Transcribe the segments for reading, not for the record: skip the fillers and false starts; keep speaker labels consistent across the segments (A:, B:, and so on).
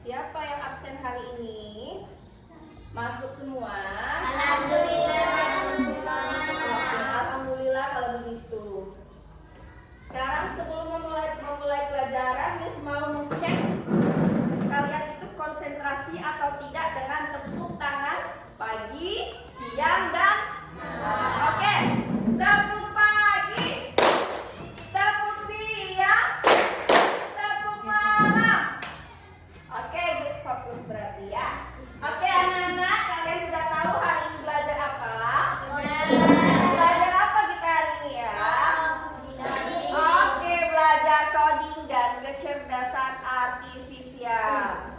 A: Siapa yang absen hari ini? Masuk semua?
B: Alhamdulillah.
A: Alhamdulillah kalau begitu. Sekarang sebelum memulai pelajaran, Miss mau cek kalian itu konsentrasi atau tidak dengan tepuk tangan pagi, siang, dan malam. Oke, tepuk pagi, tepuk siang, tepuk malam. Oke, fokus berarti ya. Oke anak-anak, kalian sudah tahu hari ini belajar apa? Belajar apa kita hari ini ya? Oke, belajar coding dan kecerdasan artifisial.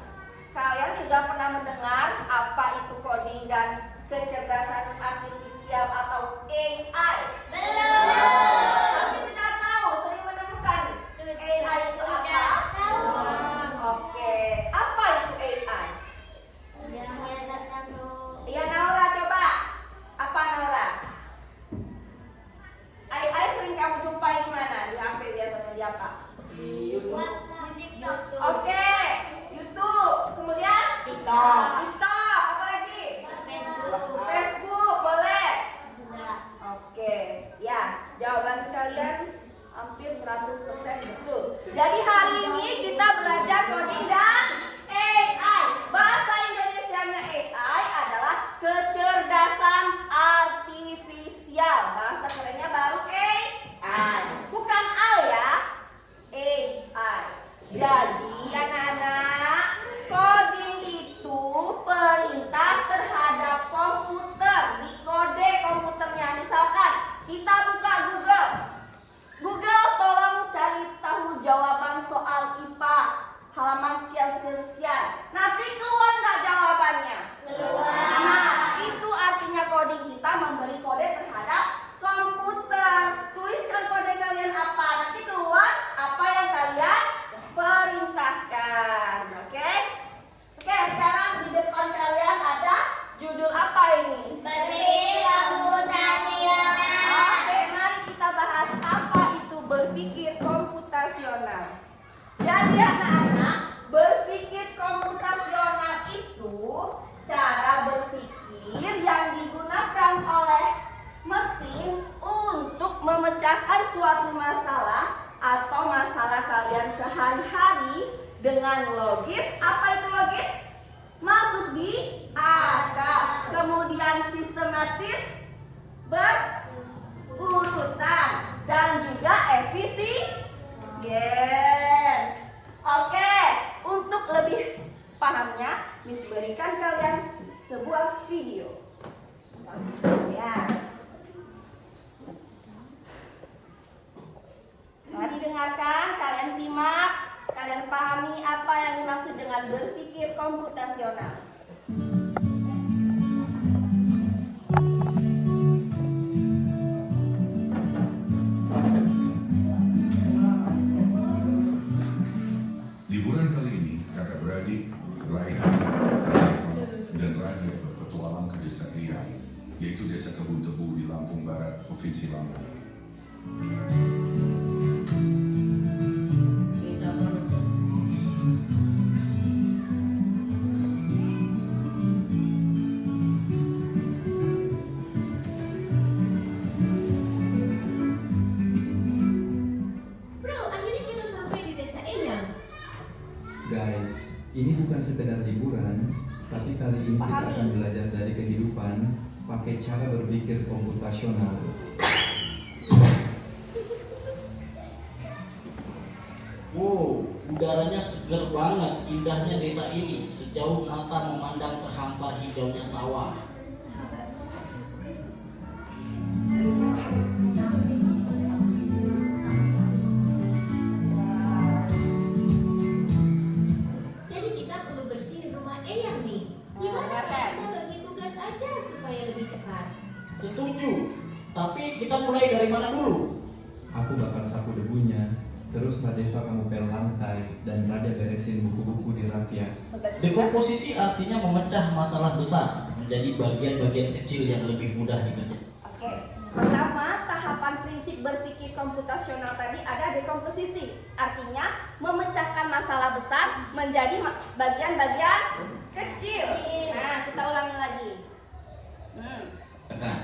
A: Kalian sudah pernah mendengar apa itu coding dan kecerdasan artifisial atau AI?
B: Belum.
A: Tapi sudah tahu, sering menemukan AI itu apa? Oke, apa itu AI? Iya Naura, coba. Apa Naura? AI sering kamu jumpai di mana? Di HP biasanya di apa? Oke, YouTube. Kemudian TikTok. Apa lagi? Facebook, boleh? Oke, ya. Jawaban kalian hampir 100% betul. Jadi hari ini kita belajar coding dan AI. Bahasa Indonesianya AI adalah kecerdasan artifisial. Bahasa kerennya baru AI. Bukan AL ya. AI. Jadi anak-anak, coding itu perintah terhadap komputer. Di kode komputernya. Misalkan kita buka Google. Google, tolong cari tahu jawaban soal IPA halaman sekian. Nanti keluar nggak jawabannya?
B: Keluar.
A: Nah, itu artinya coding kita memberi kode terhadap komputer. Tuliskan kode kalian apa, nanti keluar apa yang kalian perintahkan. Oke, sekarang di depan kalian ada judul apa ini?
B: Berpikir komputasional.
A: Oke, mari kita bahas apa itu berpikir komputasional. Jadi anak-anak, berpikir komputasional itu cara berpikir yang digunakan oleh mesin untuk memecahkan suatu masalah atau masalah kalian sehari-hari dengan logis. Apa itu logis? Masuk di akal. Kemudian sistematis, berurutan, dan juga efisien. Oke, untuk lebih pahamnya, Miss berikan kalian sebuah video. Ya. Mari dengarkan, kalian simak, kalian pahami apa yang dimaksud dengan berpikir komputasional.
C: Liburan kali ini, kakak beradik Raihan, Raifa, dan Raja berpetualang ke desa Riau, yaitu desa Kebun Tebu di Lampung Barat, Provinsi Lampung.
D: Guys, ini bukan sekedar liburan, tapi kali ini kita akan belajar dari kehidupan pakai cara berpikir komputasional.
E: Wow, udaranya segar banget, indahnya desa ini. Sejauh mata memandang terhampar hijaunya sawah.
F: Jadi kita perlu bersihin rumah Eyang nih. Gimana kalau kita bagi tugas aja supaya lebih cepat?
E: Setuju, tapi kita mulai dari mana dulu?
D: Aku bakal sapu debunya, terus Nadeva kamu pel lantai, dan Raja beresin buku-buku di rak ya.
E: Dekomposisi artinya memecah masalah besar menjadi bagian-bagian kecil yang lebih mudah dikerjakan.
A: Oke, pertama tahapan prinsip berpikir komputasional tadi ada dekomposisi, artinya memecahkan masalah besar menjadi bagian-bagian kecil. Nah, kita ulangi lagi.
E: Tekan.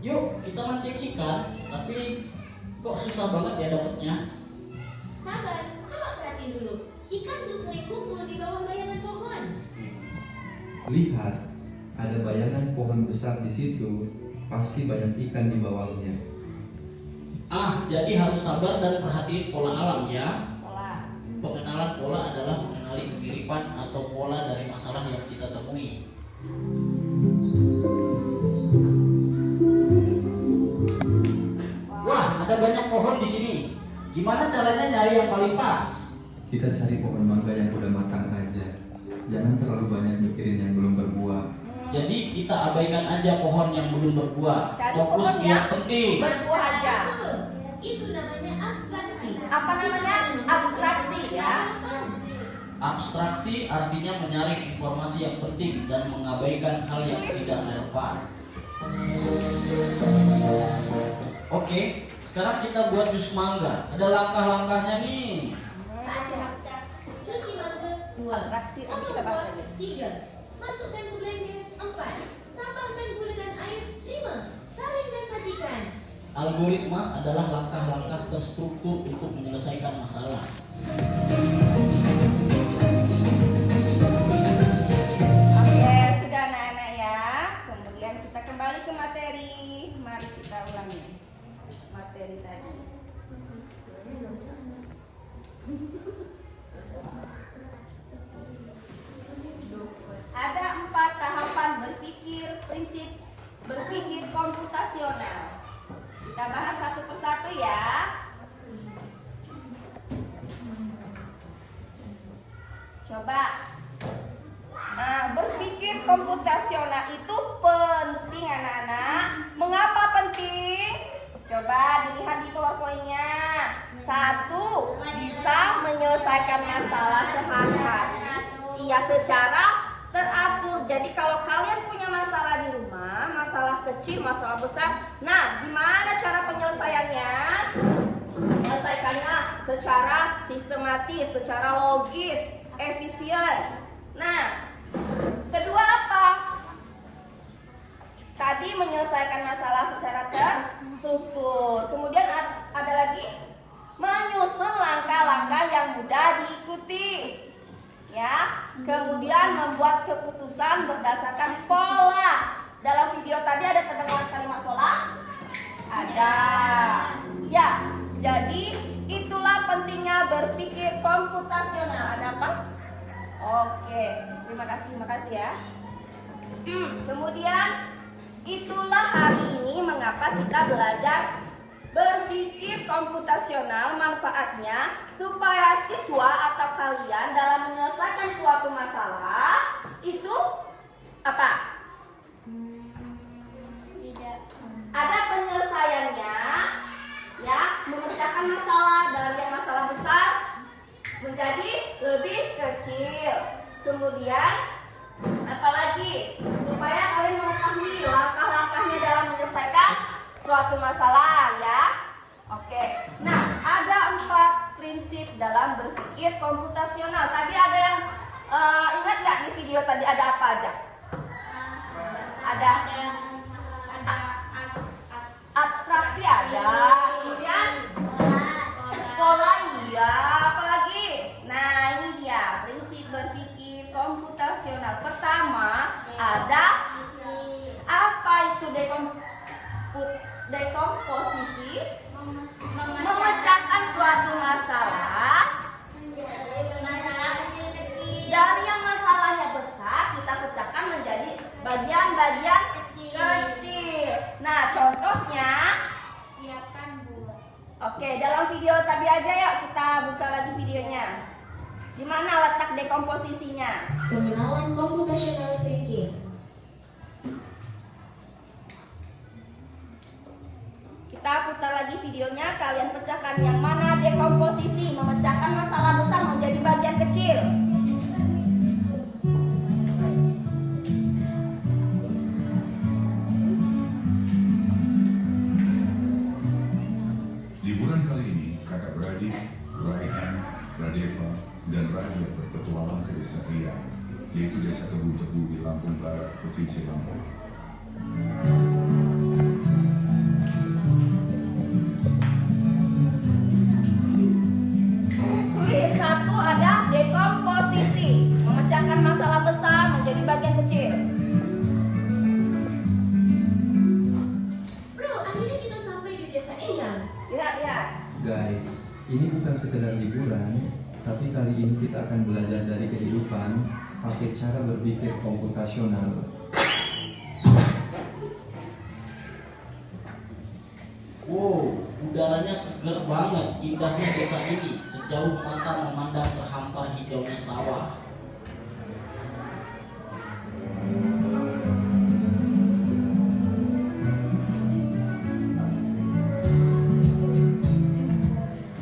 E: Yuk, kita mancing ikan, tapi kok susah banget ya dapetnya?
F: Sabar, coba perhatiin dulu. Ikan tuh sering kumpul di bawah bayangan pohon.
D: Lihat, ada bayangan pohon besar di situ. Pasti banyak ikan di bawahnya.
E: Jadi harus sabar dan perhatiin pola alam ya.
A: Pola.
E: Pengenalan pola adalah mengenali kemiripan atau pola dari masalah yang kita temui. Wah, ada banyak pohon di sini. Gimana caranya nyari yang paling pas?
D: Kita cari pohon mangga yang udah matang aja. Jangan terlalu banyak mikirin yang belum berbuah.
E: Jadi kita abaikan aja pohon yang belum berbuah.
A: Cari
E: Fokus
A: pohon
E: yang
A: yang
E: penting.
A: berbuah aja.
F: Betul. Itu namanya abstraksi.
A: Apa namanya? Abstraksi ya.
E: Abstraksi artinya menyaring informasi yang penting dan mengabaikan hal yang tidak relevan. Oke, sekarang kita buat jus mangga. Ada langkah-langkahnya nih.
F: 1. Cuci mangga. 2.
A: Abstraksi, nanti kita bahas lagi.
F: 3. Masukkan ke blender. 4. Tambahkan gula dan air. 5. Saring dan sajikan.
E: Algoritma adalah langkah-langkah terstruktur untuk menyelesaikan masalah.
A: Oke, sudah anak-anak ya. Kemudian kita kembali ke materi. Mari kita ulangi materi tadi. Ada 4 tahapan berpikir, prinsip berpikir komputasional. Kita bahas satu persatu ya. Coba. Nah, berpikir komputasional itu penting anak-anak. Mengapa penting? Coba dilihat di PowerPoint-nya. 1. Bisa menyelesaikan masalah sehari-hari. Iya, secara teratur. Jadi kalau kalian punya masalah di rumah, masalah kecil, masalah besar, nah gimana cara penyelesaiannya? Menyelesaikannya secara sistematis, secara logis, efisien. Nah, kedua apa? Tadi menyelesaikan masalah secara terstruktur. Kemudian ada lagi menyusun langkah-langkah yang mudah diikuti. Ya, kemudian membuat keputusan berdasarkan pola. Dalam video tadi ada terdengar kalimat pola? Ada. Ya, jadi itulah pentingnya berpikir komputasional. Ada apa? Oke, terima kasih ya. Kemudian itulah hari ini mengapa kita belajar berpikir komputasional, manfaatnya supaya siswa atau kalian dalam menyelesaikan suatu masalah itu apa? Ada penyelesaiannya, ya, memecahkan masalah dari yang masalah besar menjadi lebih kecil. Kemudian apalagi supaya kalian mengetahui langkah-langkahnya dalam menyelesaikan suatu masalah ya. Oke. Nah, ada 4 prinsip dalam berpikir komputasional. Tadi ada yang ingat nggak di video tadi ada apa aja? Ada abstraksi ada, kemudian pola iya, apalagi? Nah, ini dia prinsip berpikir komputasional. Pertama ada apa itu dekomposisi, memecahkan suatu masalah dari yang masalahnya besar kita pecahkan menjadi bagian-bagian kecil. Nah, contohnya oke, dalam video tadi aja ya, kita buka lagi videonya. Di mana letak dekomposisinya?
F: Pengenalan computational thinking.
A: Kita putar lagi videonya, kalian pecahkan yang mana dekomposisi, memecahkan masalah besar menjadi bagian kecil.
C: dan Raja berpetualang ke desa Eyang, yaitu desa Kebun Tebu di Lampung Barat, Provinsi Lampung.
A: Tulis 1 ada dekomposisi, memecahkan masalah besar menjadi bagian kecil.
F: Bro, akhirnya kita sampai di desa Eyang.
A: Lihat.
D: Guys, ini bukan sekedar liburan, tapi kali ini kita akan belajar dari kehidupan pakai cara berpikir komputasional.
E: Wow, udaranya segar banget, indahnya desa ini. Sejauh mata memandang terhampar hijaunya sawah.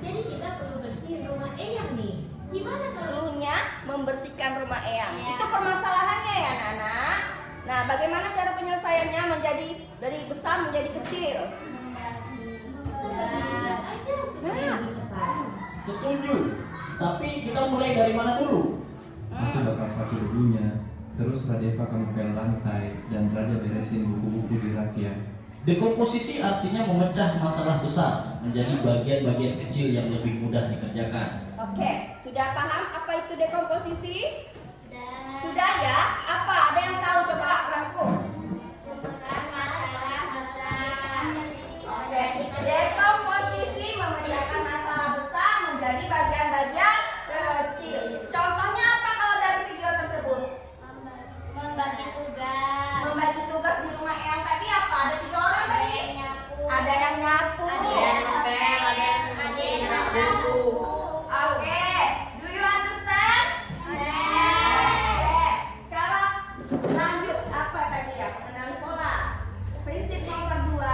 F: Jadi kita perlu bersihin rumah Eyang nih. Gimana kalau
A: Dulunya membersihkan rumah Eyang.
B: Iya.
A: Itu permasalahannya ya, Nana. Nah, bagaimana cara penyelesaiannya menjadi dari besar menjadi kecil?
F: kita bagi tugas aja supaya lebih cepat?
E: Setuju, tapi kita mulai dari mana dulu?
D: Aku bakal sapu debunya, terus Radeva kamu pel lantai, dan Raja beresin buku-buku di rakyat.
E: Dekomposisi artinya memecah masalah besar menjadi bagian-bagian kecil yang lebih mudah dikerjakan.
A: Oke, sudah paham apa itu dekomposisi?
B: Dan
A: Sudah ya? Apa? Ada yang tahu? Coba rangkum.
B: bukan masalah besar.
A: Oke, dekomposisi memecahkan masalah besar menjadi bagian-bagian kecil. Contohnya apa kalau dari video tersebut?
B: Membagi tugas.
A: Membagi tugas di rumah Eyang tadi apa? Ada 3 orang
B: Ada
A: tadi?
B: yang nyapu.
A: Ada yang nyapu,
B: Ada yang ngepel, ada yang nyapu.
A: Oke, do you understand?
B: Ada.
A: Oke, sekarang lanjut apa tadi ya? Pengenali pola. Prinsip nomor 2.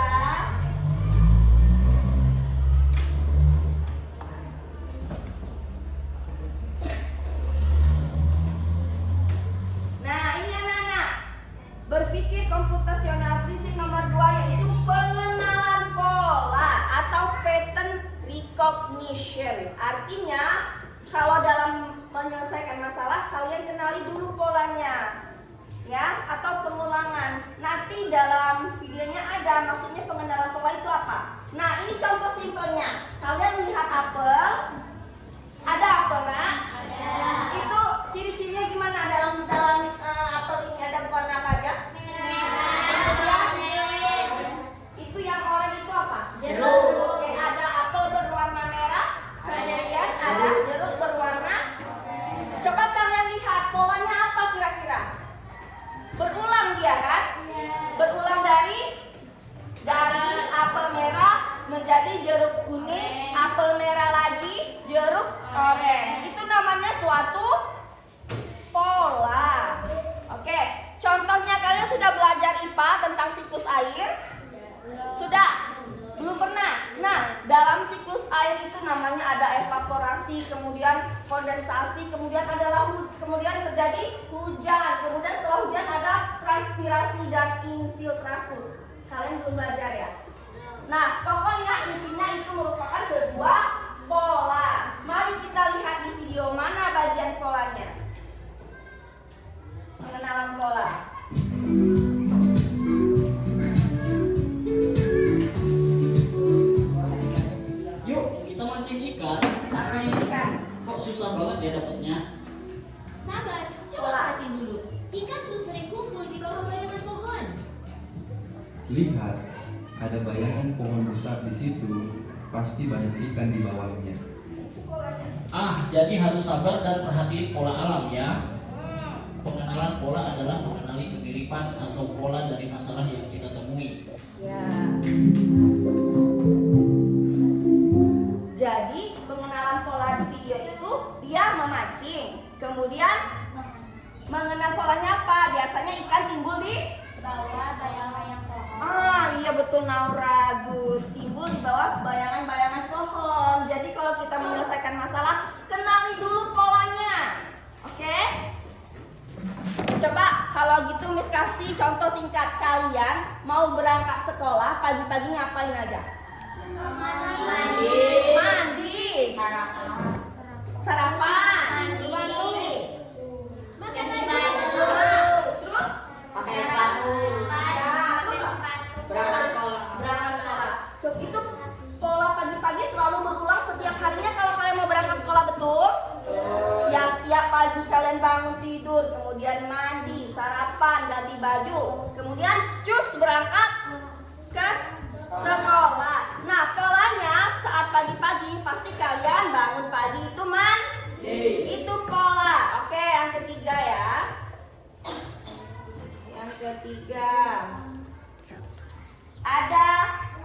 A: Nah, ini anak-anak. Berpikir komputasional prinsip nomor 2 yaitu pengenalan pola atau pattern recognition. Artinya, kalau dalam menyelesaikan masalah, kalian kenali dulu polanya. Ya, atau pengulangan. Nanti dalam videonya ada maksudnya pengenalan pola itu apa. Nah, ini contoh simpelnya. Kalian lihat apel. Ada apel, Nak?
B: Ada.
A: Itu ciri-cirinya gimana dalam apel ini ada warna apa aja?
B: Merah.
A: Itu yang oranye itu apa?
B: Jeruk.
A: Oke, ada apel berwarna merah, kemudian ada jeruk berwarna. Coba kalian lihat polanya apa kira-kira? Berulang dia kan? Berulang dari apel merah menjadi jeruk kuning, apel merah lagi, jeruk oranye. Itu namanya suatu pola. Oke, contohnya kalian sudah belajar IPA tentang siklus air? Sudah? Belum pernah? Nah, dalam siklus air itu namanya ada evaporasi, kemudian kondensasi, kemudian kemudian terjadi hujan, kemudian setelah hujan ada transpirasi dan infiltrasi. Kalian belum belajar ya? Nah, pokoknya intinya itu merupakan sebuah pola. Mari kita lihat di video mana bagian polanya. Pengenalan pola.
E: Yuk, kita mancing ikan. Tapi
A: Ikan.
E: kok susah banget ya dapetnya?
F: Sabar, coba perhatiin dulu. Ikan tuh sering kumpul di bawah bayangan pohon.
D: Lihat, ada bayangan pohon besar di situ, pasti banyak ikan di bawahnya.
E: Jadi harus sabar dan perhatiin pola alam ya. Pengenalan pola adalah mengenali kemiripan atau pola dari masalah yang kita temui.
A: Ya. Jadi pengenalan pola di video itu dia memancing. Kemudian mengenal polanya apa? Biasanya ikan timbul di
B: Bawah bayang-bayang pohon.
A: iya betul Naura, good. Timbul di bawah bayangan-bayangan pohon. Jadi kalau kita menyelesaikan masalah, kenali dulu polanya. Oke? Coba kalau gitu Miss kasih contoh singkat. Kalian mau berangkat sekolah pagi-pagi ngapain aja? Mandi. Sarapan. Kemudian cus berangkat ke sekolah. Nah, polanya saat pagi-pagi pasti kalian bangun pagi itu itu pola. Oke, yang ketiga ya. Yang ketiga. Ada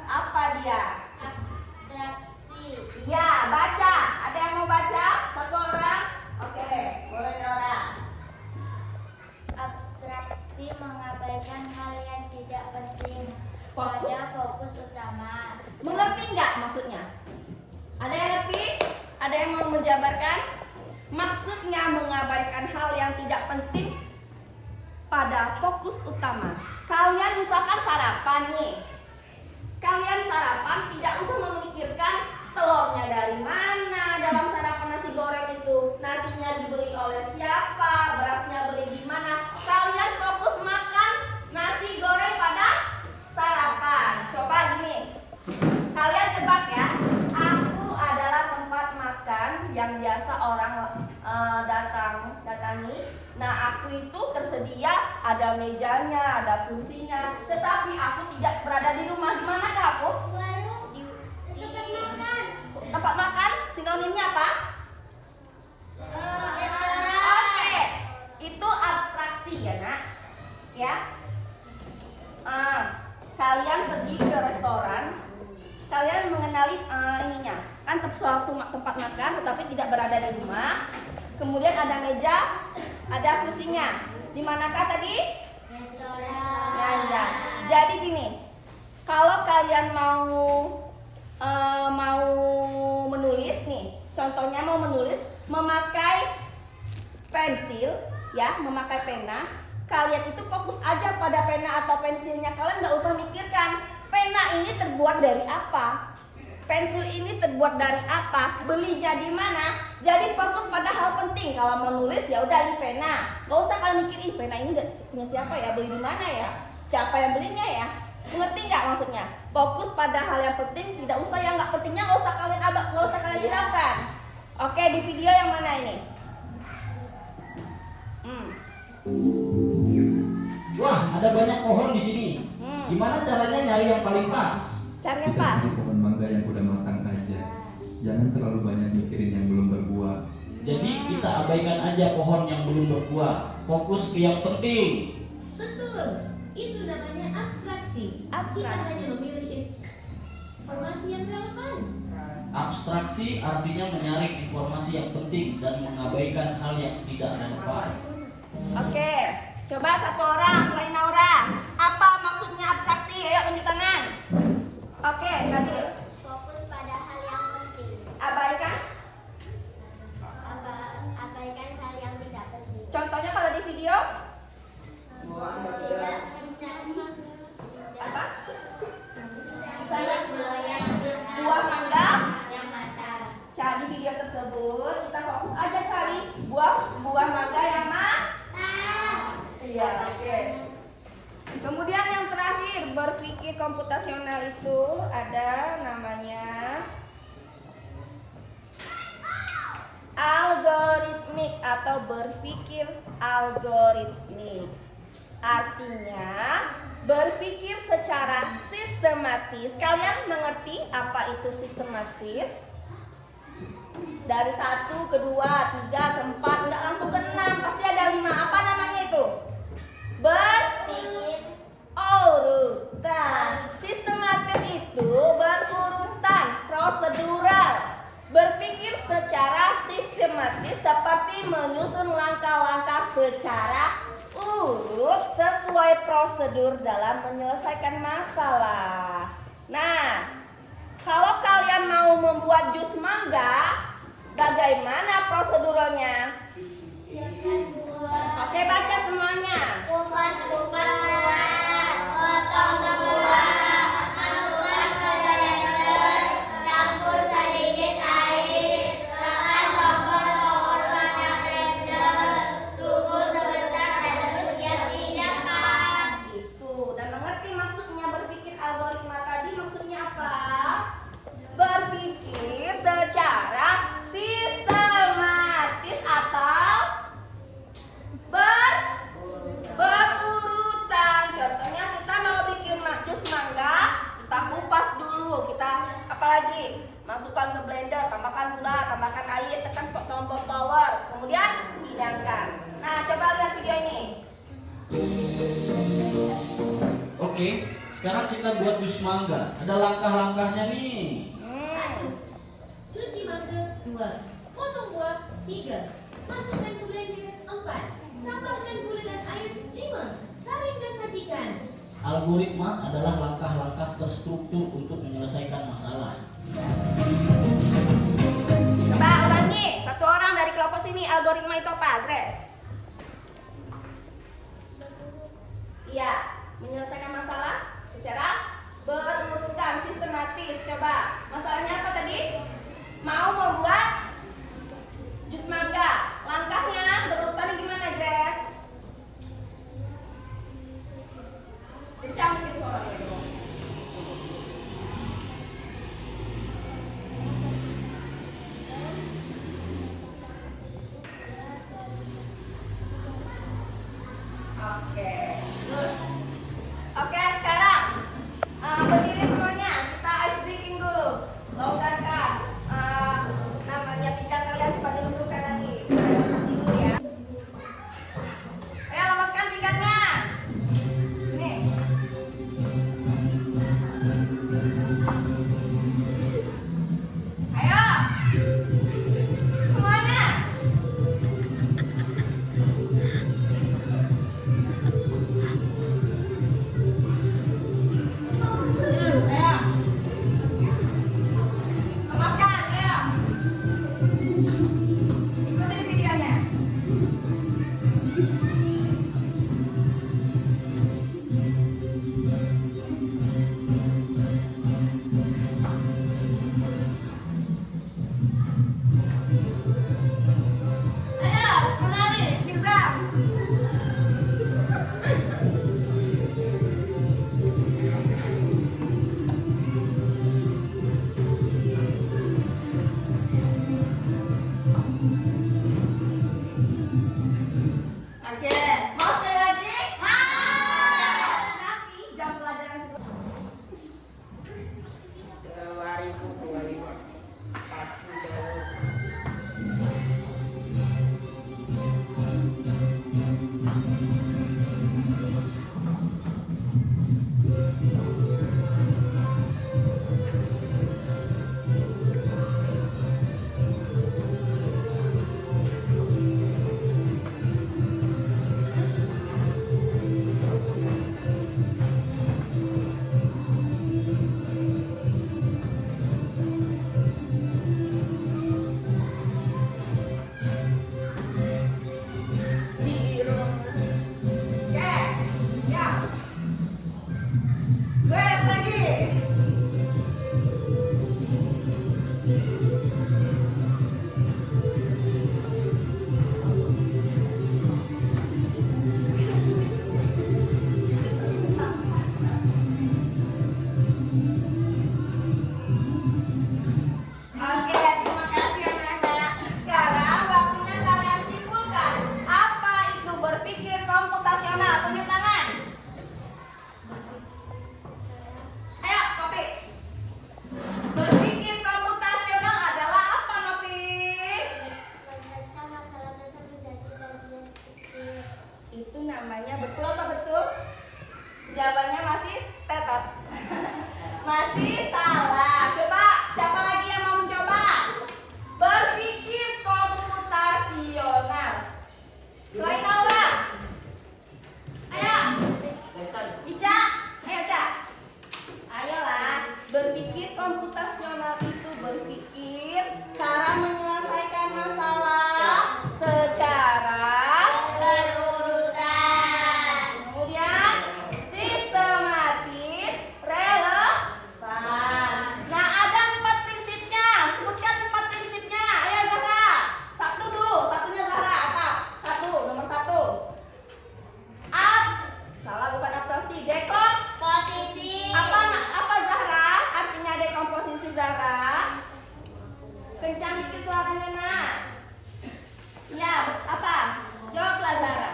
A: apa dia?
B: Abstraksi.
A: Ya, baca. Ada yang mau baca? Satu orang? Oke, boleh Dora.
B: Abstraksi mengabaikan hal yang tidak penting
A: Fokus.
B: pada fokus utama.
A: Mengerti nggak maksudnya? Ada yang ngerti? Ada yang mau menjabarkan? Maksudnya mengabaikan hal yang tidak penting pada fokus utama. Kalian misalkan sarapan nih. Kalian sarapan tidak usah memikirkan telurnya dari mana dalam sarapan nasi goreng itu. Nasinya dibeli oleh siapa, berasnya beli di mana. Kalian fokus makan nasi goreng pada sarapan. Coba gini. Kalian tebak ya. Aku adalah tempat makan yang biasa orang datangi. Nah, aku itu tersedia, ada mejanya, ada kursinya. Tetapi aku tidak berada di rumah. Di manakah aku?
B: Di makan.
A: Tempat makan sinonimnya apa?
B: Restoran.
A: Oke, itu abstraksi ya nak, ya. Kalian pergi ke restoran, kalian mengenali ininya, kan suatu tempat makan, tetapi tidak berada di rumah. Kemudian ada meja, ada kursinya. Di manakah tadi?
B: Restoran.
A: Nah, ya. Jadi gini, kalau kalian mau menulis nih, contohnya mau menulis memakai pensil, ya, memakai pena. Kalian itu fokus aja pada pena atau pensilnya. Kalian nggak usah mikirkan pena ini terbuat dari apa, pensil ini terbuat dari apa, belinya di mana. Jadi fokus pada hal penting. Kalau mau nulis ya udah ini pena. Nggak usah kalian mikir ih pena ini punya siapa ya, beli di mana ya, siapa yang belinya ya. Mengerti nggak maksudnya? Fokus pada hal yang penting, tidak usah yang nggak pentingnya nggak usah kalian hiraukan. Oke, di video yang mana ini?
E: Wah, ada banyak pohon di sini. Gimana caranya nyari yang paling pas?
A: Cari yang
D: Kita
A: pas.
D: cari pohon mangga yang udah matang aja. Jangan terlalu banyak mikirin yang belum berbuah.
E: Jadi kita abaikan aja pohon yang belum berbuah. Fokus ke yang penting.
F: Betul, itu namanya abstraksi. Kita
A: Abstraksi.
F: hanya memilih informasi yang relevan.
E: Abstraksi artinya menyaring informasi yang penting dan mengabaikan hal yang tidak relevan.
A: Oke, coba satu orang selain Naura. Apa maksudnya abstraksi? Ayo tunjuk tangan. Oke, Nabil.
B: Fokus pada hal yang penting.
A: Abaikan.
B: Abaikan hal yang tidak penting.
A: Contohnya kalau di video
B: Tidak mencari
A: apa?
B: saya
A: Buah mangga.
B: yang matang.
A: Cari video tersebut, kita fokus aja cari buah mangga yang Iya, oke. Kemudian yang terakhir, berpikir komputasional itu ada namanya algoritmik atau berpikir algoritmik. Artinya berpikir secara sistematis. Kalian mengerti apa itu sistematis? Dari 1 ke 2, 3 ke 4, enggak langsung ke 6, pasti ada 5. Apa namanya itu?
B: Pikir
A: Berurutan. Sistematis itu berurutan, prosedural. Berpikir secara sistematis seperti menyusun langkah-langkah secara urut sesuai prosedur dalam menyelesaikan masalah. Nah, kalau kalian mau membuat jus mangga, bagaimana proseduralnya?
B: siapkan buah.
A: Oke, baca semuanya.
B: Kupas buah, potong buah, masukkan ke blender, campur sedikit air, lepas tombol pada blender, tunggu sebentar lalu siap didapkan.
A: Itu. Dan mengerti maksudnya berpikir algoritma tadi maksudnya apa? masukkan ke blender, tambahkan gula, tambahkan air, tekan tombol power, kemudian hidangkan. Nah, coba lihat video ini.
E: Oke, sekarang kita buat jus mangga. Ada langkah-langkahnya nih.
F: 1. Cuci mangga. 2. Potong buah. 3. Masukkan ke blender. 4. Tambahkan gula dan air. 5. Saring dan sajikan.
E: Algoritma adalah langkah-langkah terstruktur untuk menyelesaikan masalah.
A: Coba ulangi, satu orang dari kelompok sini, algoritma itu apa, Grace? Iya, menyelesaikan masalah secara berurutan, sistematis. Coba, masalahnya apa tadi? Mau membuat jus mangga. Langkahnya berurutannya gimana, Grace? Kencang gitu suaranya dong. Oke, good. Oke, sekarang berdiri semuanya. Kita ice breaking dulu. Longgarkan namanya pinggang kalian supaya dilembutkan lagi. Kasih dulu ya. Ayo lepaskan pinggangnya. Nih. Ayo. Semuanya. Ayo. Lepaskan, ayo. Ikutin videonya. Ayo, menari, juga. Oke, mau sekali lagi? Nanti jam pelajaran 2025. Oke, terima kasih anak-anak. Sekarang waktunya kalian simpulkan apa itu berpikir komputasional. Tunjuk tangan. Ayo, Kopi. Berpikir komputasional adalah apa, Nopi?
B: Membaca masalah besar menjadi bagian kecil.
A: Itu namanya betul apa betul? Jawabannya masih tetot. Masih salah. Coba, siapa lagi yang mau mencoba? Berpikir komputasional. Selain Aura. Ayo. Ica, ayo Ica. Ayolah, berpikir komputasional itu berpikir cara menyelesaikan masalah secara
B: Berurutan.
A: kemudian sistematis, relevan. Nah, ada 4 prinsipnya. Sebutkan 4 prinsipnya. Ayo Zahra. Satu dulu. Satunya Zahra apa? Nomor 1. Salah, bukan abstraksi.
B: Posisi.
A: Apa Zahra? Artinya dekomposisi Zahra. Kencang dikit suaranya, Nak. Ya, apa? Jawablah Zahra.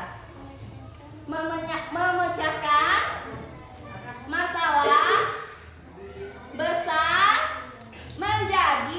A: Memecahkan masalah besar menjadi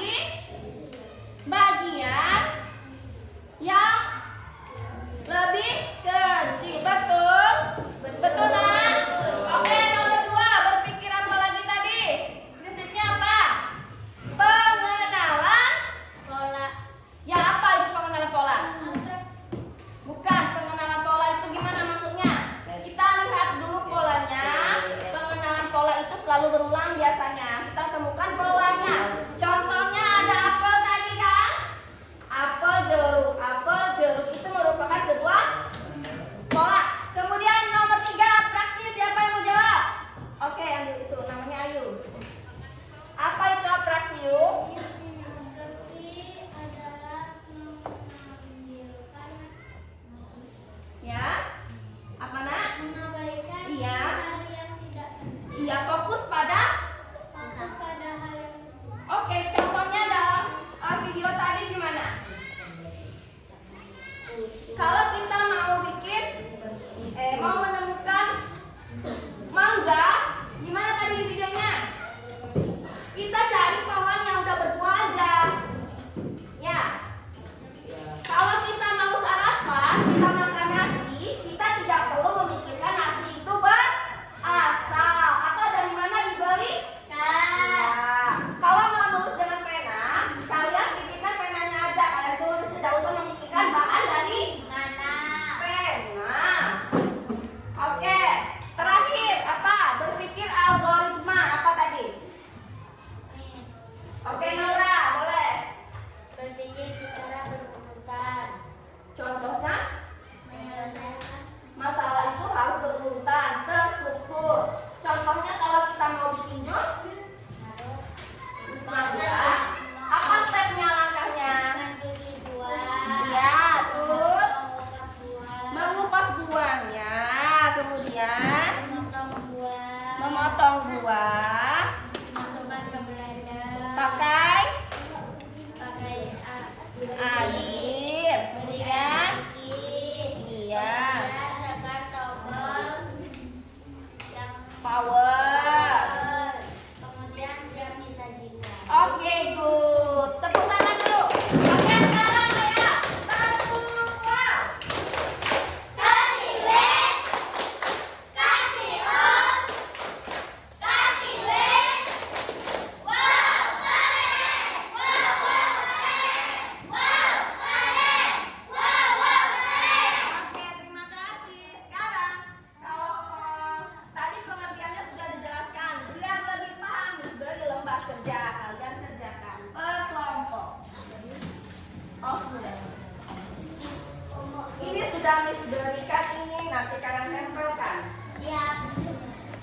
A: sudah Miss berikan ini, nanti kalian tempelkan.
B: Siap.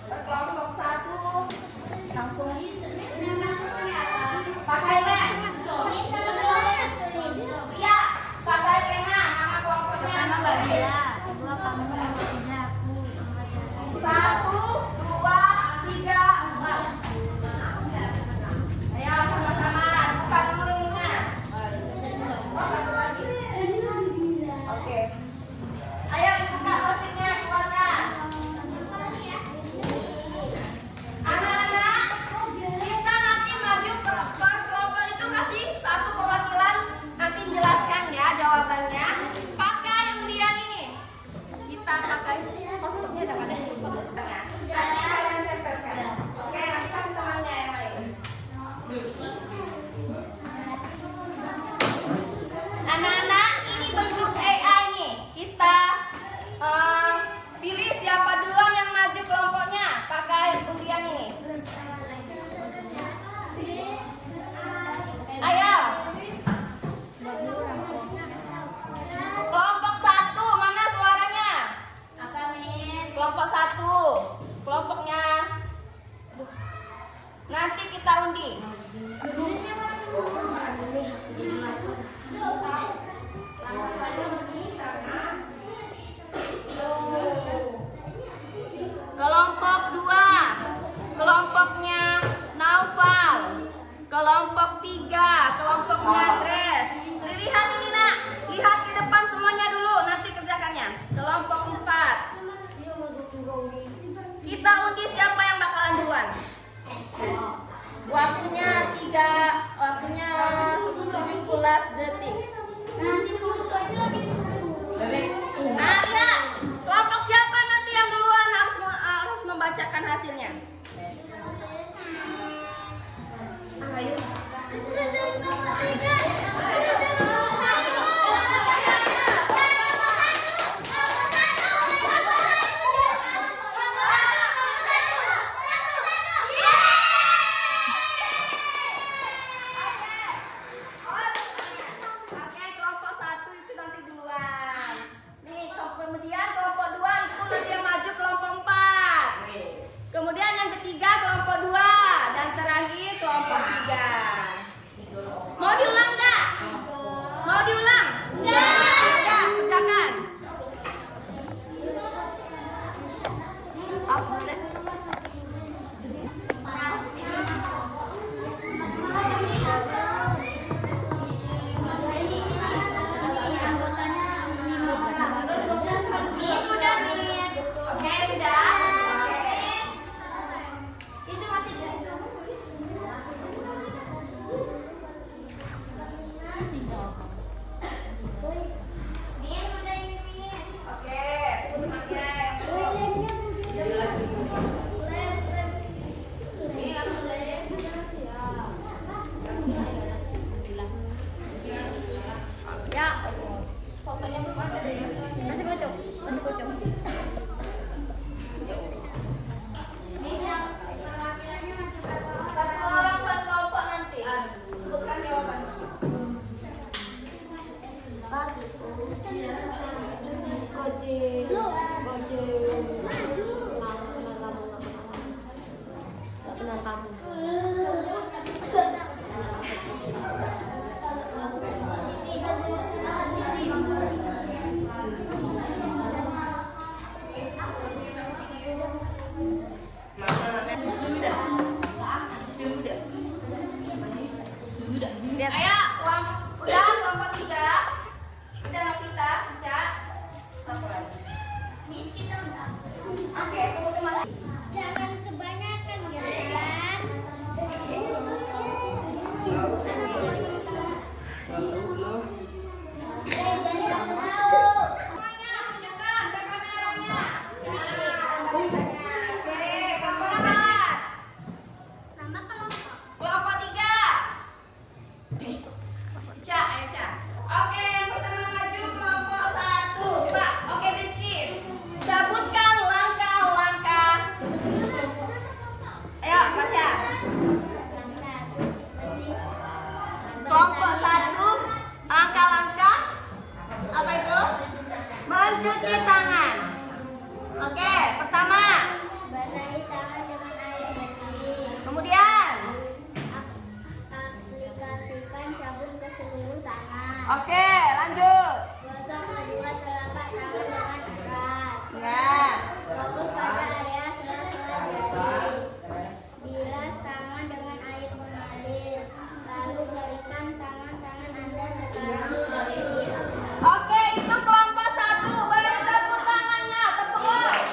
A: Kelompok 1 langsung pakai
B: Pakai
A: pen.
B: Kita kelompok tulis.
A: Iya, pakai pena nama kelompoknya.
B: Pertama Mbak Bella, kedua kamu, ketiga aku, keempat saya.
A: 1, 2, 3, 4. Ayo sama-sama buka dulu ininya. Oh, satu lagi. Oke. Ayo dibuka postingnya keluarga. Anak-anak, kita nanti maju ke per kelompok itu kasih satu perwakilan, nanti jelaskan ya jawabannya. Pakai undian ini. Kita pakai postingnya ada pada di tengah. Nanti kalian tempelkan. Oke, nanti kasih temannya yang lain. Anak-anak, ini bentuk AI nih. Kita pilih siapa duluan yang maju kelompoknya. Pakai undian ini. Ayo. Kelompok 1, mana suaranya?
B: Apa, Miss?
A: Kelompok 1. Kelompoknya. Nanti kita undi. Kelompok 2, kelompoknya Naufal. Kelompok 3, kelompoknya Grace. Lihat ini nak, lihat ke depan semuanya dulu, nanti kerjakannya. Kelompok 4. Kita undi siapa yang bakalan duluan. Waktunya 17 detik.
B: Nanti dulu tuh ini lagi disuruh.
A: Nah, lihat. Kelompok siapa nanti yang duluan harus membacakan hasilnya. Ayo. Oke, kelompok 1 itu nanti duluan. Nih, kemudian kelompok 2 itu nanti yang maju kelompok 4. Kemudian yang ketiga kelompok 2 dan terakhir kelompok 3. Mau diulang enggak? Mau diulang? Enggak. Udah, kerjakan. Apa deh?
B: Miss, sudah, Miss.
A: Oke, sudah. Oke.
B: Itu masih di situ. Miss, sudah ini, Miss.
A: Oke, semuanya yang
B: Ya,
A: fotonya belum ada deh.
B: masih kocok, masih kocok. Miss, yang perwakilannya masih berapa?
A: Satu orang per kelompok nanti. Bukan jawaban.
B: Gojek, gojek. Gak kenal kamu.
A: Ayo, udah kelompok 3. Bisa kita baca. Satu lagi.
B: Miss, kita udah.
A: Oke, tunggu teman.
B: Jangan kebanyakan, jangan. Jadi kamu tahu.
A: Semuanya tunjukkan ke kameranya. Oke, kelompok 4.
B: Nama kelompok.
A: Kelompok 3. Ca, ayo Ca. Oke, yang pertama maju kelompok 1. Coba, oke Bilkis. Sebutkan langkah-langkah. Ayo baca.
B: Langkah.
A: cuci tangan. Oke, pertama.
B: Basahi tangan dengan air bersih.
A: Kemudian.
B: Aplikasikan sabun ke seluruh tangan.
A: Oke, lanjut.
B: Gosok kedua telapak tangan dengan erat.
A: Nah.
B: Fokus pada area sela-sela jari. Bilas tangan dengan air mengalir. Lalu keringkan tangan-tangan Anda sekarang bersih.
A: Oke, itu kelompok 1. Beri tepuk tangannya, tepuk tangan.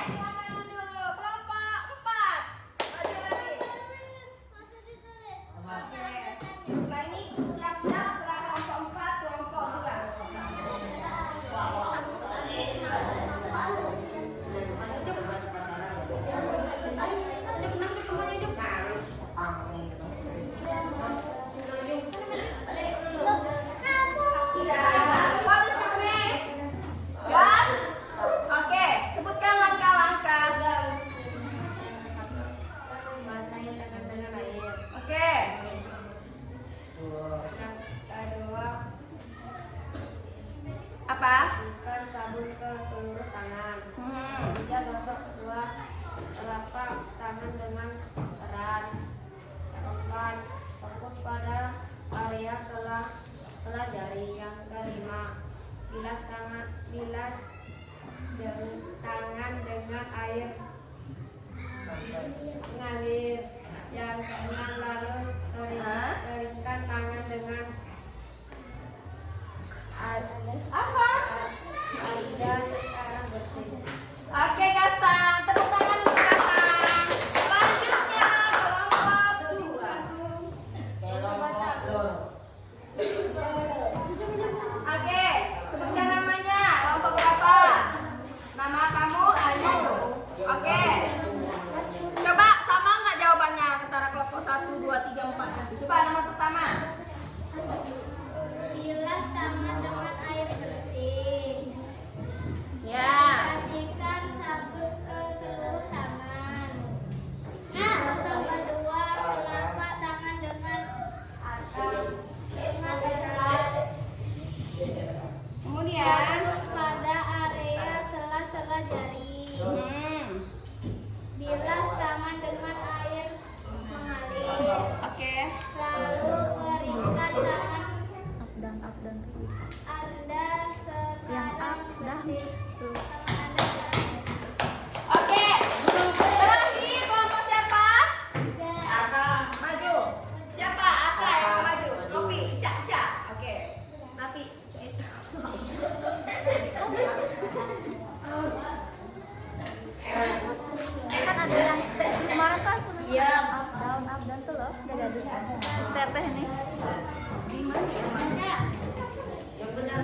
A: Silakan duduk. Kelompok 4. Maju lagi. Oke. Setelah ini siap-siap setelah kelompok 4, kelompok 2. What is your name? Gas? Oke, sebutkan langkah-langkah.
B: Basahi tangan dengan air.
A: Oke.
B: Kedua,
A: Apa?
B: berikan sabun ke seluruh tangan.
A: Hmm.
B: Ketiga, gosok kedua telapak tangan dengan erat. Keempat, fokus pada area sela jari. Yang kelima, bilas tangan dengan air mengalir. Yang keenam, lalu keringkan tangan dengan
A: Apa?
B: Anda sekarang bersih.
A: Oke, Kastang. Tepuk tangan untuk Kastang. Selanjutnya, kelompok 2. Oke, sebutkan namanya. Kelompok berapa? Nama kamu Ayu. Oke. Coba sama nggak jawabannya antara kelompok 1, 2, 3, 4 nanti. Coba nama pertama.
B: Bilas tangan dengan air bersih.
A: Ya.
B: Kasihkan sabun ke seluruh tangan. Gosok kedua telapak tangan dengan erat.
A: Kemudian.
B: Fokus pada area sela-sela jari. Bilas tangan dengan air mengalir.
A: Oke.
B: Lalu keringkan tangan Anda sekarang bersih. Tangan Anda sekarang bersih.
A: Oke. Terakhir kelompok siapa? Maju. Siapa? Aka yang mau maju. Kopi, Ica. Oke. Tapi
G: Kan ada yang kemarin kan iya up down tuh loh jaga teteh nih
A: di mana ya?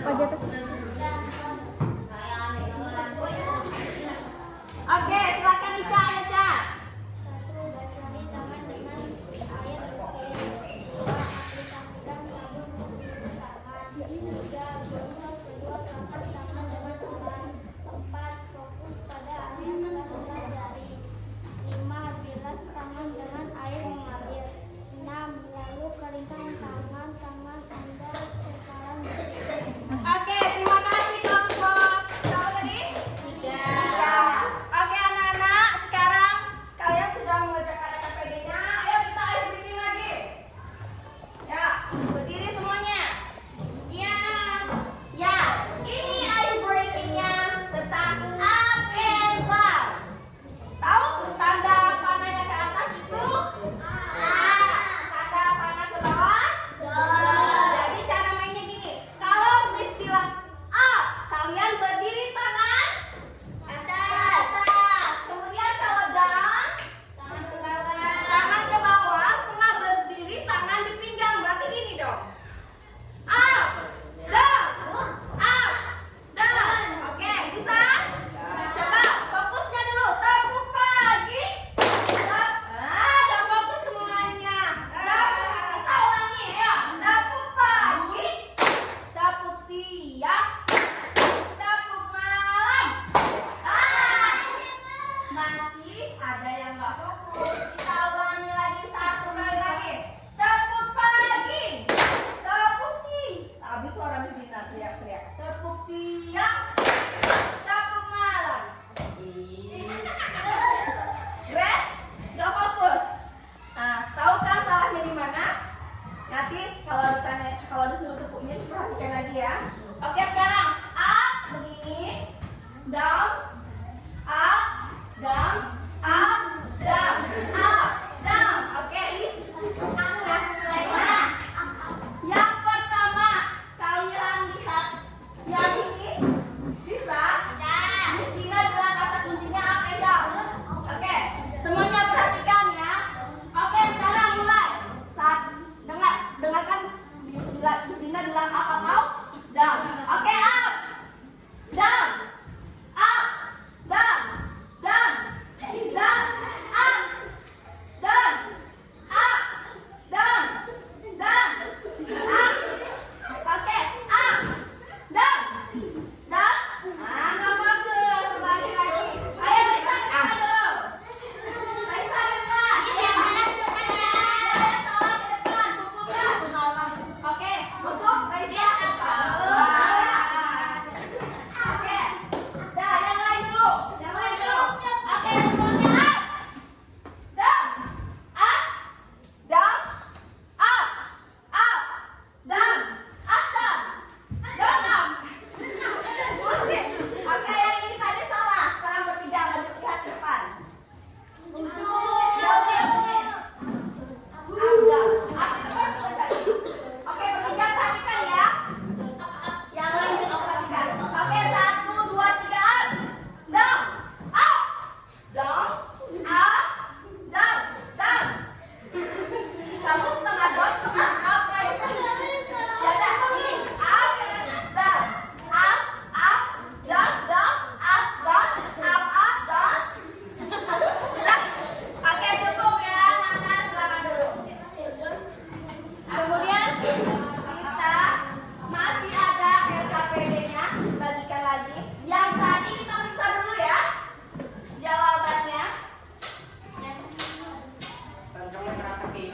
G: oh jatuh
A: Oke, silakan Ica.
B: Satu, basahi tangan dengan air bersih. Dua, aplikasikan sabun ke seluruh tangan. Tiga, gosok kedua telapak tangan dengan erat. Empat, fokus pada area sela-sela jari. Lima, bilas tangan dengan air mengalir. Enam, lalu keringkan tangan Anda sekarang bersih.
A: Oke, terima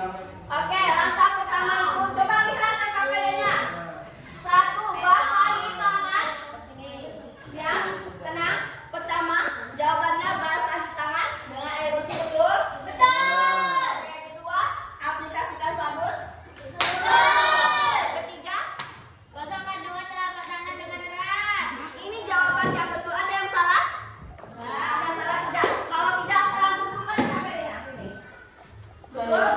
A: Oke, langkah pertama coba lihat KPD-nya. 1, bahasa di tangan. Ya, tenang. Pertama, jawabannya bahasa di tangan dengan air bersih, betul? Betul. Yang kedua, aplikasikan sabun. Betul. Ketiga,
B: Gosokkan dua telapak tangan dengan erat.
A: ini jawaban yang betul. Ada yang salah? Ada yang salah tidak? Kalau tidak, sekarang kumpulkan KPD-nya. Betul.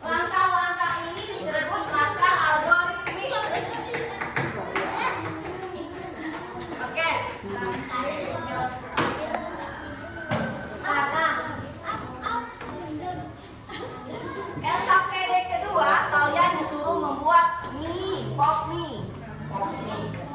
A: Langkah-langkah ini disebut langkah algoritmik. Oke. LKPD kedua, kalian disuruh membuat mie, pop mie. Pop mie.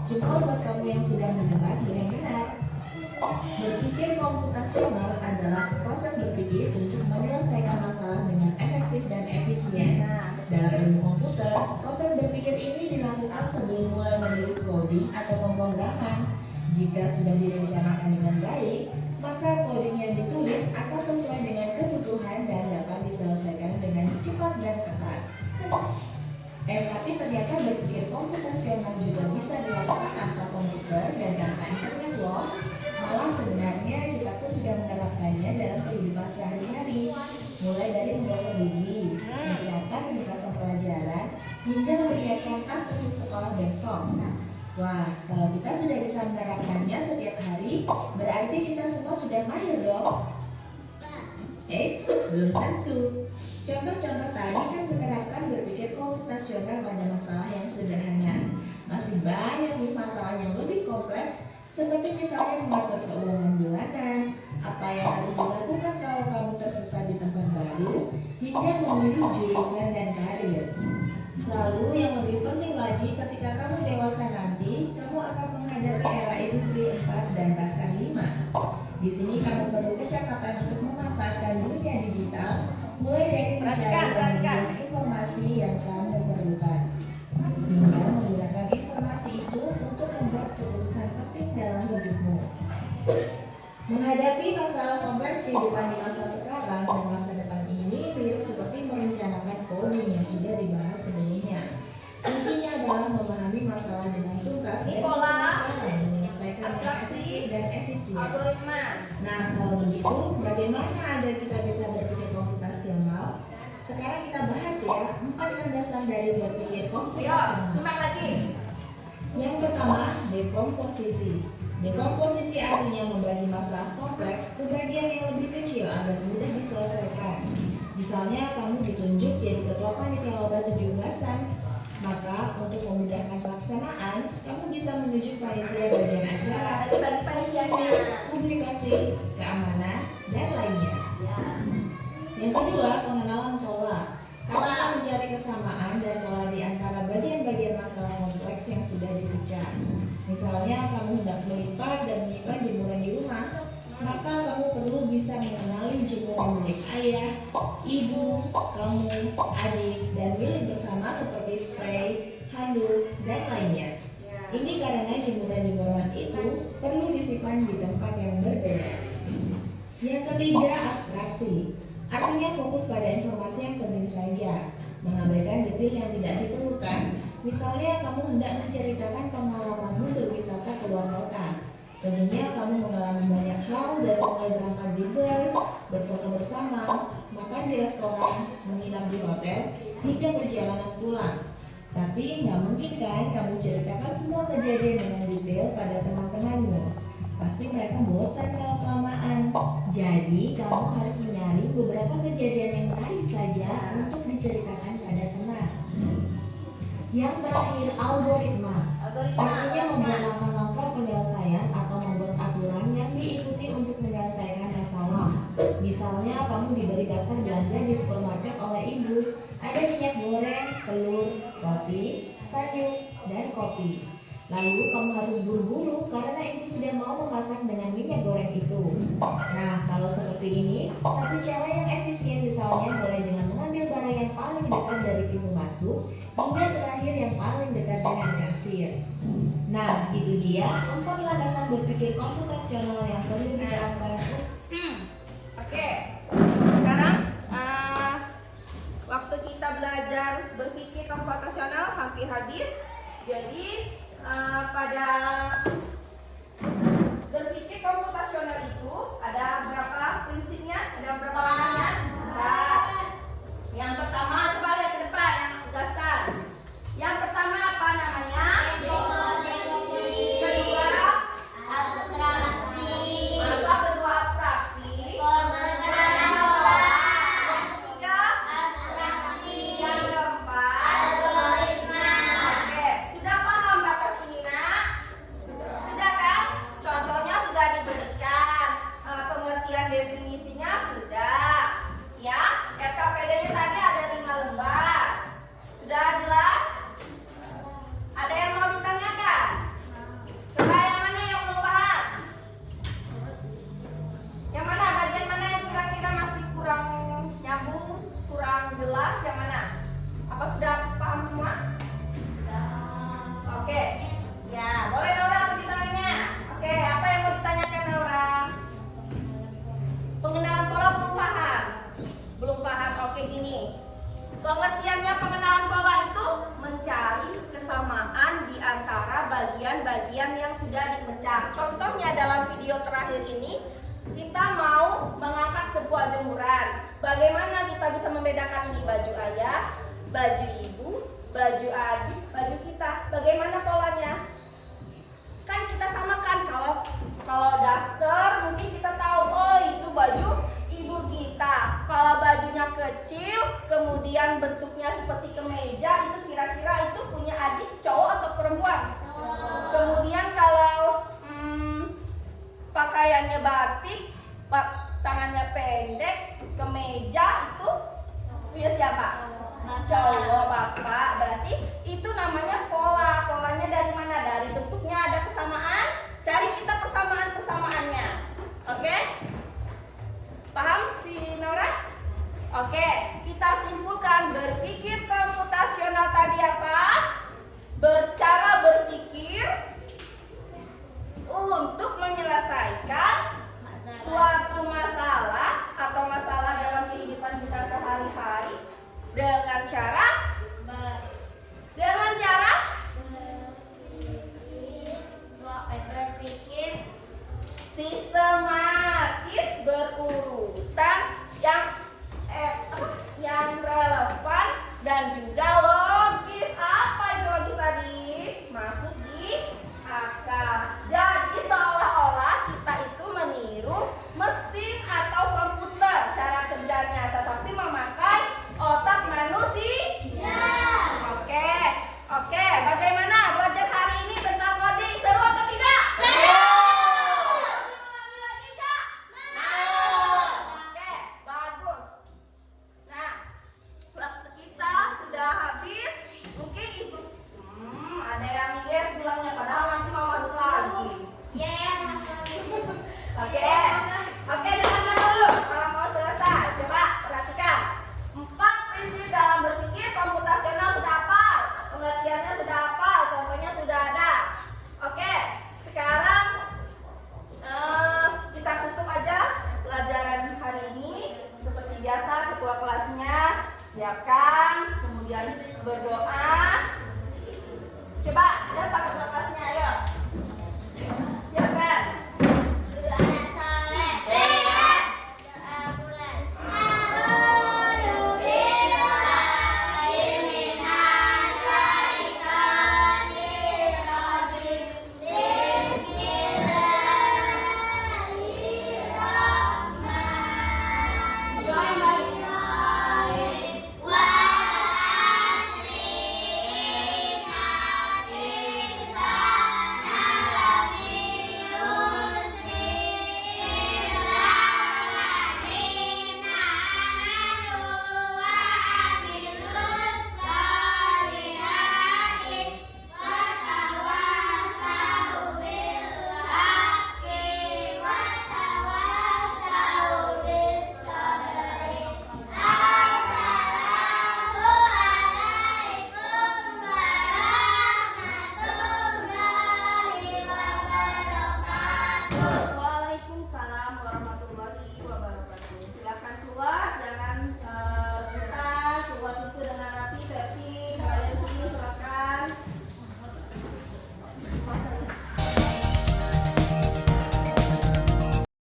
F: Jempol buat kamu yang sudah menebak dengan benar. Berpikir komputasional adalah proses berpikir untuk menyelesaikan masalah dengan efektif dan efisien. Dalam ilmu komputer, proses berpikir ini dilakukan sebelum mulai menulis coding atau pemrograman. Jika sudah direncanakan dengan baik, maka coding yang ditulis akan sesuai dengan kebutuhan dan dapat diselesaikan dengan cepat dan tepat. Tapi ternyata berpikir komputasional juga bisa dilakukan tanpa komputer dan tanpa internet loh. Malah sebenarnya kita pun sudah menerapkannya dalam kehidupan sehari-hari, mulai dari menggosok gigi, mencatat ringkasan pelajaran, hingga menyiapkan tas untuk sekolah besok. Wah, kalau kita sudah bisa menerapkannya setiap hari, berarti kita semua sudah mahir dong. Eits, belum tentu. Contoh-contoh tadi kan menerapkan berpikir komputasional pada masalah yang sederhana. Masih banyak nih masalah yang lebih kompleks, seperti misalnya mengatur keuangan bulanan, apa yang harus dilakukan kalau kamu tersesat di tempat baru, hingga memilih jurusan dan karir. Lalu yang lebih penting lagi, ketika kamu dewasa nanti, kamu akan menghadapi era industri 4 dan bahkan 5. Di sini kamu perlu kecakapan untuk memanfaatkan dunia digital, mulai dari mencari dan membuat informasi yang kamu perlukan, hingga menggunakan informasi itu untuk membuat keputusan penting dalam hidupmu. Menghadapi masalah kompleks kehidupan di masa sekarang dan masa depan ini mirip seperti merencanakan coding yang sudah dibahas sebelumnya. Kuncinya adalah memahami masalah dengan tuntas dan cara menyelesaikan yang efektif dan efisien. Nah, kalau begitu, bagaimana agar kita bisa berpikir komputasional? Sekarang kita bahas ya 4 landasan dari berpikir komputasional. Yang pertama, dekomposisi. Dekomposisi artinya membagi masalah kompleks ke bagian yang lebih kecil agar mudah diselesaikan. Misalnya kamu ditunjuk jadi ketua panitia lomba 17-an, maka untuk memudahkan pelaksanaan, kamu bisa menunjuk panitia bagian acara, publikasi, keamanan, dan lainnya. Yang kedua, pengenalan pola. Kamu akan mencari kesamaan dan pola di antara bagian-bagian masalah kompleks yang sudah dipecah. Misalnya kamu hendak melipat dan menyimpan jemuran di rumah, maka kamu perlu bisa mengenali jemuran milik ayah, ibu, kamu, adik, dan milik bersama seperti spray, handuk, dan lainnya. Ini karena jemuran-jemuran itu perlu disimpan di tempat yang berbeda. Yang ketiga, abstraksi. Artinya fokus pada informasi yang penting saja, mengabaikan detail yang tidak diperlukan. Misalnya kamu hendak menceritakan pengalamanmu berwisata ke luar kota. Tentunya kamu mengalami banyak hal dari mulai berangkat di bus, berfoto bersama, makan di restoran, menginap di hotel, hingga perjalanan pulang. Tapi nggak mungkin kan kamu ceritakan semua kejadian dengan detail pada teman-temanmu. Pasti mereka bosan kalau kelamaan. Jadi kamu harus menyaring beberapa kejadian yang menarik saja untuk diceritakan pada teman. Yang terakhir, algoritma. Artinya membuat langkah-langkah penyelesaian atau membuat aturan yang diikuti untuk menyelesaikan masalah. Misalnya kamu diberi daftar belanja di supermarket oleh ibu. Ada minyak goreng, telur, roti, sayur, dan kopi. Lalu kamu harus buru-buru karena ibu sudah mau memasak dengan minyak goreng itu. Nah, kalau seperti ini, satu cara yang efisien misalnya mulai dengan mengambil barang yang paling dekat dari pintu masuk hingga terakhir yang paling dekat dengan kasir. Nah, itu dia 4 landasan berpikir komputasional yang perlu diterapkan.
A: Oke, sekarang waktu kita belajar berpikir komputasional hampir habis. Jadi pada berpikir komputasional itu ada berapa prinsipnya? Ada berapa langkahnya? Yang pertama, coba lihat ke depan yang gaskan. Yang pertama apa namanya? Kedua, abstraksi. Apa kedua abstraksi? Yang ketiga, abstraksi. Yang keempat, algoritma. Oke, sudah paham batas ini nak? bagian yang sudah dipecah. Contohnya dalam video terakhir ini, kita mau mengangkat sebuah jemuran. Bagaimana kita bisa membedakan ini baju ayah, baju ibu, baju adik, baju kita? Bagaimana polanya? Kan kita samakan. Kalau daster mungkin kita tahu, oh itu baju ibu kita. Kalau bajunya kecil, kemudian bentuknya seperti kemeja, itu kira-kira itu punya adik cowok atau perempuan? Kemudian kalau pakaiannya batik, tangannya pendek, kemeja, itu punya siapa? Cowok, bapak. Berarti itu namanya pola. Polanya dari mana? Dari bentuknya ada kesamaan. Cari kita persamaan-persamaannya. Oke? Paham si Nora? Oke, kita simpulkan. Berpikir komputasional tadi apa? Cara berpikir untuk menyelesaikan suatu masalah atau masalah dalam kehidupan kita sehari-hari dengan cara
B: berpikir
A: sistematis.